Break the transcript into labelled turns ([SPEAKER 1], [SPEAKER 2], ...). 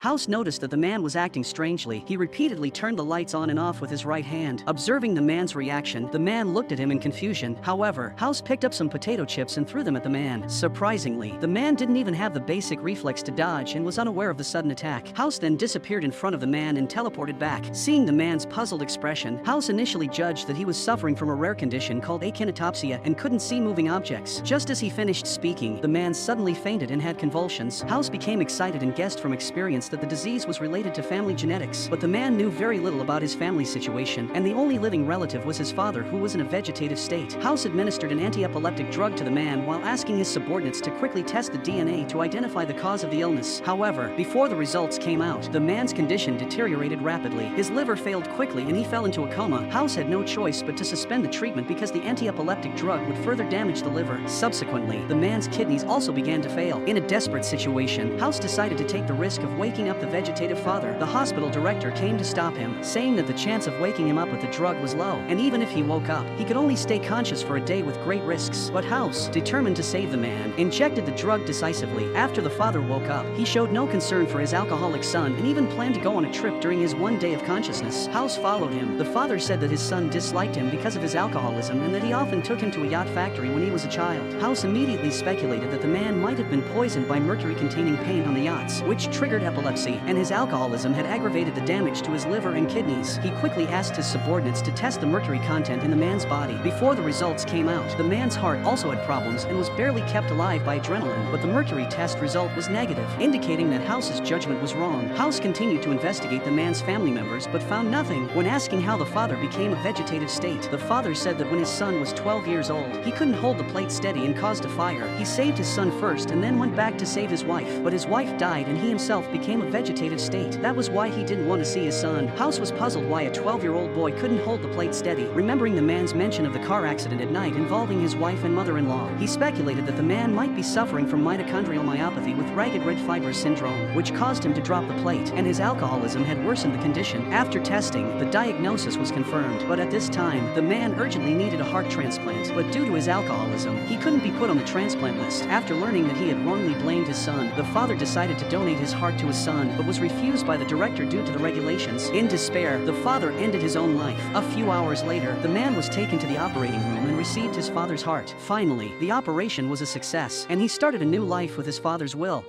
[SPEAKER 1] House noticed that the man was acting strangely. He repeatedly turned the lights on and off with his right hand. Observing the man's reaction, the man looked at him in confusion. However, House picked up some potato chips and threw them at the man. Surprisingly, the man didn't even have the basic reflex to dodge and was unaware of the sudden attack. House then disappeared in front of the man and teleported back. Seeing the man's puzzled expression, House initially judged that he was suffering from a rare condition called akinetopsia and couldn't see moving objects. Just as he finished speaking, the man suddenly fainted and had convulsions. House became excited and guessed from experience that the disease was related to family genetics, but the man knew very little about his family situation, and the only living relative was his father, who was in a vegetative state. House administered an anti-epileptic drug to the man while asking his subordinates to quickly test the DNA to identify the cause of the illness. However, before the results came out, the man's condition deteriorated rapidly. His liver failed quickly and he fell into a coma. House had no choice but to suspend the treatment because the anti-epileptic drug would further damage the liver. Subsequently, the man's kidneys also began to fail. In a desperate situation, House decided to take the risk of waking up the vegetative father. The hospital director came to stop him, saying that the chance of waking him up with the drug was low, and even if he woke up, he could only stay conscious for a day with great risks. But House, determined to save the man, injected the drug decisively. After the father woke up, he showed no concern for his alcoholic son and even planned to go on a trip during his one day of consciousness. House followed him. The father said that his son disliked him because of his alcoholism and that he often took him to a yacht factory when he was a child. House immediately speculated that the man might have been poisoned by mercury-containing paint on the yachts, which triggered epilepsy, and his alcoholism had aggravated the damage to his liver and kidneys. He quickly asked his subordinates to test the mercury content in the man's body. Before the results came out, the man's heart also had problems and was barely kept alive by adrenaline, but the mercury test result was negative, indicating that House's judgment was wrong. House continued to investigate the man's family members but found nothing. When asking how the father became a vegetative state, the father said that when his son was 12 years old, he couldn't hold the plate steady and caused a fire. He saved his son first and then went back to save his wife, but his wife died and he himself became a vegetative state. That was why he didn't want to see his son. House was puzzled why a 12-year-old boy couldn't hold the plate steady. Remembering the man's mention of the car accident at night involving his wife and mother-in-law, he speculated that the man might be suffering from mitochondrial myopathy with ragged red fibers syndrome, which caused him to drop the plate, and his alcoholism had worsened the condition. After testing, the diagnosis was confirmed, but at this time, the man urgently needed a heart transplant, but due to his alcoholism, he couldn't be put on the transplant list. After learning that he had wrongly blamed his son, the father decided to donate his heart to his son, but was refused by the director due to the regulations. In despair, the father ended his own life. A few hours later, the man was taken to the operating room and received his father's heart. Finally, the operation was a success, and he started a new life with his father's will.